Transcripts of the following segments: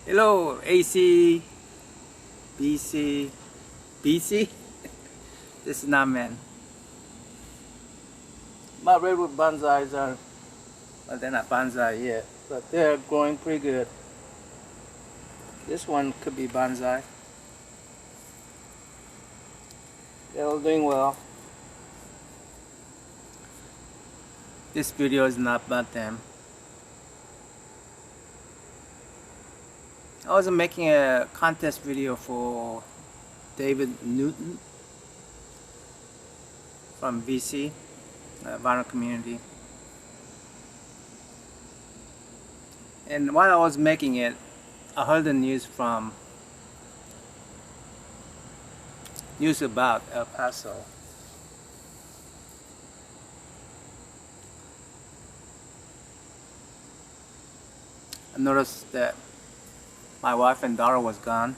Hello, AC, BC, BC? This is not man. My redwood bonsais are, well, they're not bonsai yet, but they're growing pretty good. This one could be bonsai. They're all doing well. This video is not about them. I was making a contest video for David Newton from VC, Vinyl Community. And while I was making it, I heard the news about El Paso. I noticed that my wife and daughter was gone.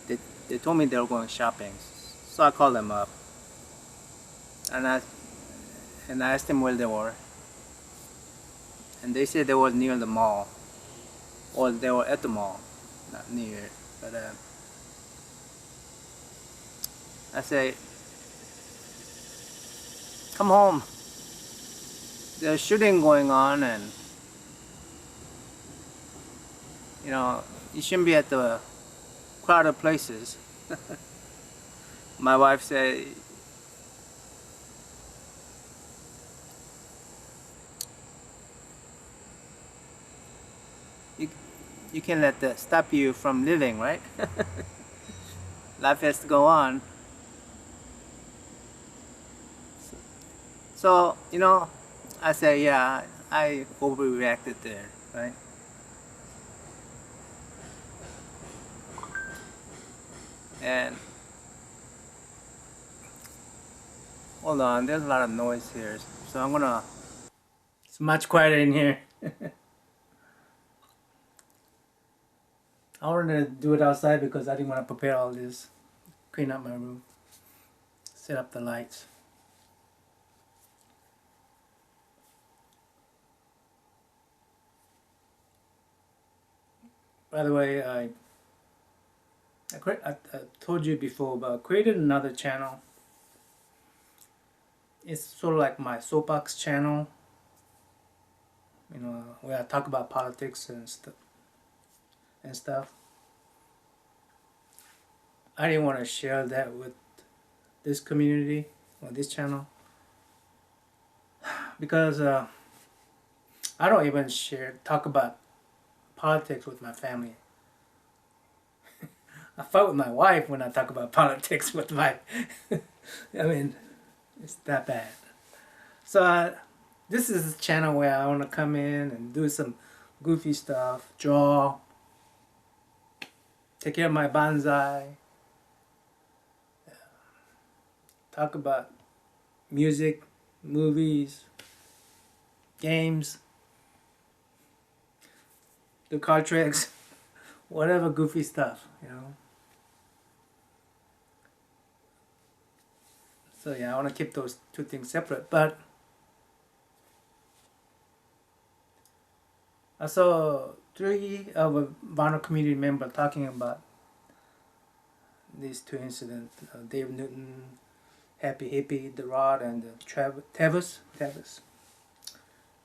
They told me they were going shopping, so I called them up and I asked them where they were, and they said they were near the mall, or they were at the mall, not near it. But I say, come home. There's shooting going on, and you shouldn't be at the crowded places. My wife said, you can't let that stop you from living, right? Life has to go on. So, I say, yeah, I overreacted there, right? And hold on, there's a lot of noise here, so it's much quieter in here. I wanted to do it outside because I didn't want to prepare all this, clean up my room, set up the lights. By the way, I told you before, but I created another channel. It's sort of like my soapbox channel, where I talk about politics and stuff. I didn't want to share that with this community or this channel because I don't even talk about politics with my family. I fight with my wife when I talk about politics with my I mean, it's that bad. So this is a channel where I want to come in and do some goofy stuff, draw, take care of my bonsai, talk about music, movies, games, do card tricks, whatever goofy stuff, So yeah, I want to keep those two things separate. But I saw 3 of a Vinyl Community member talking about these 2 incidents: Dave Newton, Happy Hippie, The Rod, and Tevis.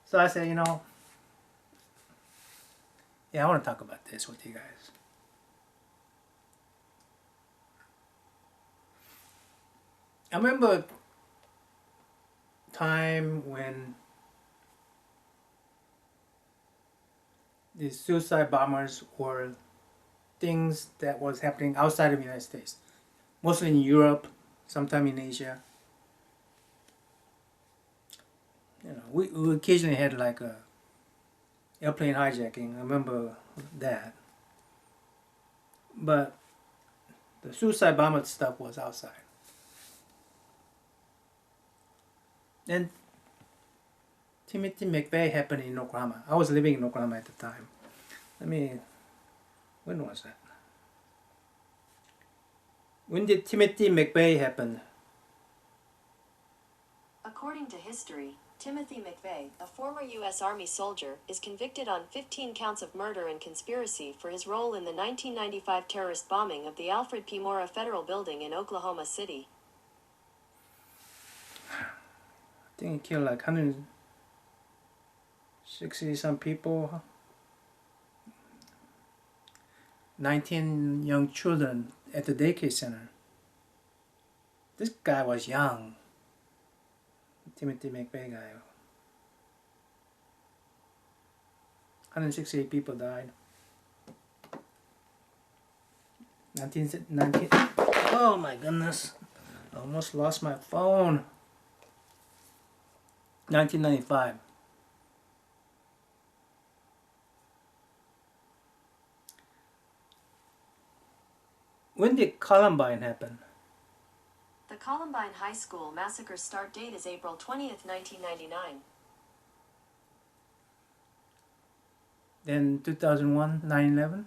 So I said, yeah, I want to talk about this with you guys. I remember a time when these suicide bombers were things that was happening outside of the United States, mostly in Europe, sometime in Asia. We occasionally had like a airplane hijacking. I remember that. But the suicide bomber stuff was outside. And Timothy McVeigh happened in Oklahoma. I was living in Oklahoma at the time. When was that? When did Timothy McVeigh happen? According to history, Timothy McVeigh, a former U.S. Army soldier, is convicted on 15 counts of murder and conspiracy for his role in the 1995 terrorist bombing of the Alfred P. Murrah Federal Building in Oklahoma City. I think he killed like 160 some people, 19 young children at the daycare center. This guy was young. Timothy McVeigh guy. 168 people died. 19, oh my goodness. I almost lost my phone. 1995. When did Columbine happen? The Columbine High School massacre start date is April 20th, 1999. Then 2001, 9/11?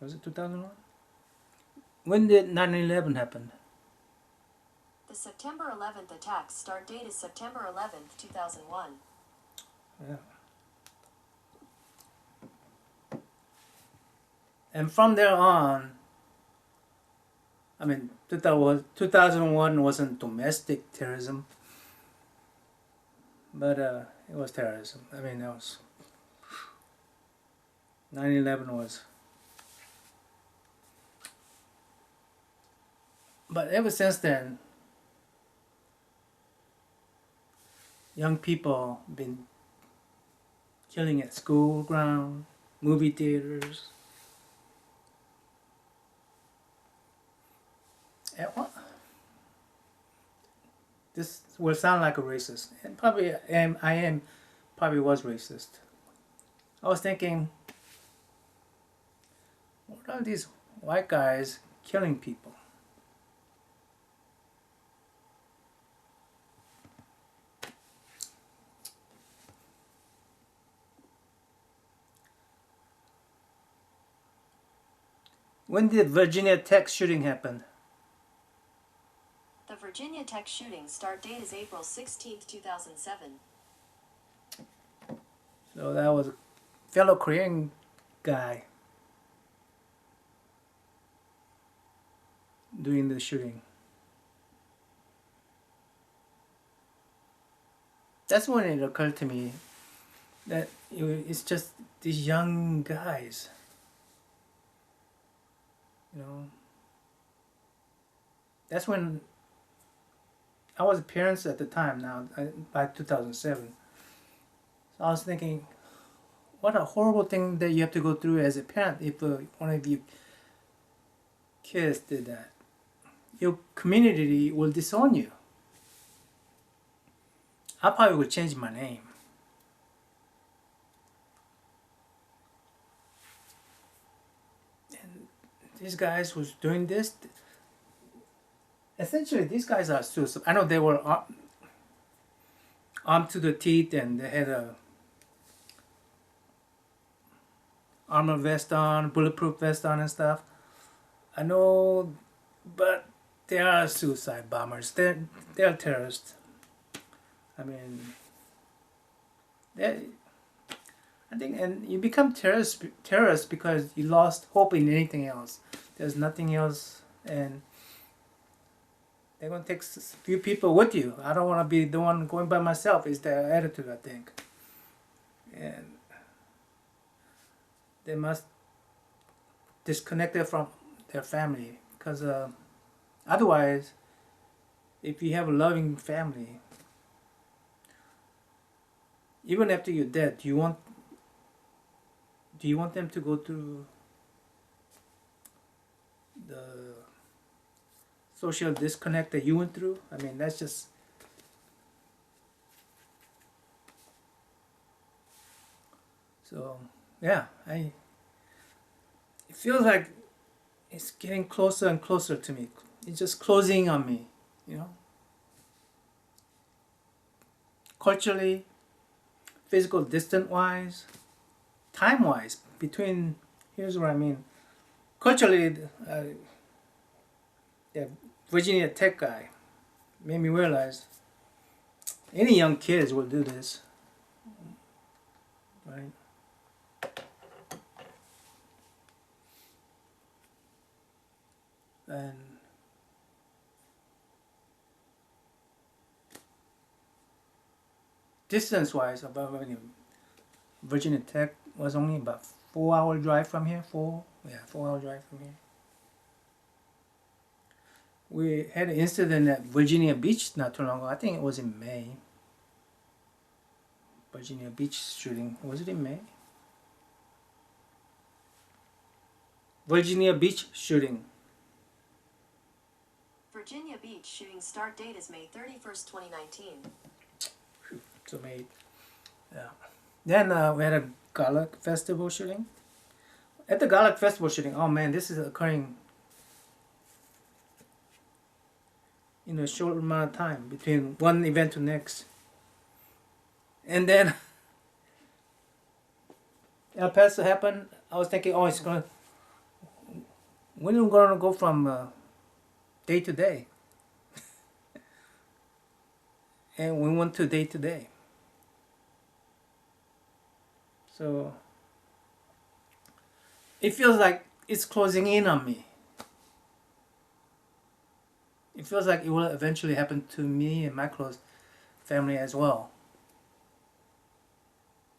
Was it 2001? When did 9/11 happen? The September 11th attacks start date is September 11th, 2001. Yeah. And from there on, I mean, 2001 wasn't domestic terrorism, but it was terrorism. I mean, that was 9/11 was. But ever since then, young people been killing at school ground, movie theaters. And what? This will sound like a racist, and probably probably was racist. I was thinking, what are these white guys killing people? When did Virginia Tech shooting happen? The Virginia Tech shooting start date is April 16th, 2007. So that was a fellow Korean guy doing the shooting. That's when it occurred to me that it's just these young guys. You know, that's when I was parents at the time. Now, by 2007, so I was thinking, what a horrible thing that you have to go through as a parent if one of your kids did that. Your community will disown you. I probably would change my name. And these guys was doing this. Essentially, these guys are suicide. I know they were armed to the teeth and they had a armor vest on, bulletproof vest on and stuff. I know, but they are suicide bombers. They're terrorists. I mean, I think, and you become terrorist because you lost hope in anything else. There's nothing else, and they're gonna take a few people with you. I don't want to be the one going by myself. Is their attitude, I think, and they must disconnect it from their family because otherwise, if you have a loving family, even after you're dead, do you want them to go through the social disconnect that you went through? I mean, that's just. So, yeah, it feels like it's getting closer and closer to me. It's just closing on me, you know. Culturally, physical distance wise, time wise, between, here's what I mean. Culturally, the Virginia Tech guy made me realize Any young kids will do this, right? And distance-wise, about Virginia Tech was only about 4-hour drive from here. 4-hour drive from here. We had an incident at Virginia Beach not too long ago. I think it was in May. Virginia Beach shooting. Was it in May? Virginia Beach shooting. Virginia Beach shooting start date is May 31st, 2019. So May. Yeah. Then we had a Gala Festival shooting. At the Gala Festival shooting, oh man, this is occurring in a short amount of time between one event to next. And then El Paso happened. I was thinking, oh, it's gonna. When are we gonna go from day to day? And we went to day. So it feels like it's closing in on me. It feels like it will eventually happen to me and my close family as well.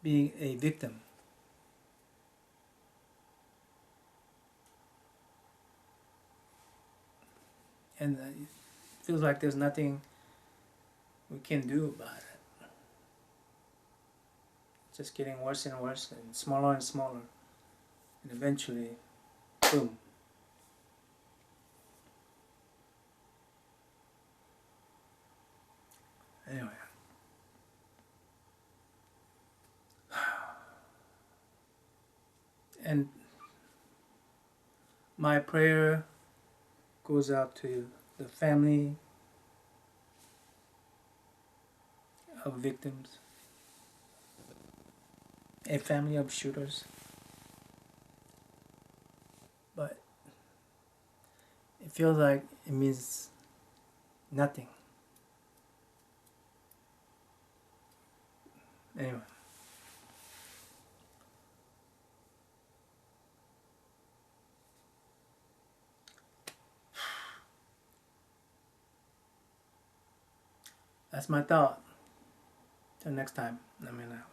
Being a victim. And it feels like there's nothing we can do about it. It's just getting worse and worse and smaller. And eventually, boom. Anyway. And my prayer goes out to the family of victims, a family of shooters. But it feels like it means nothing. Anyway. That's my thought. Till next time, let me know.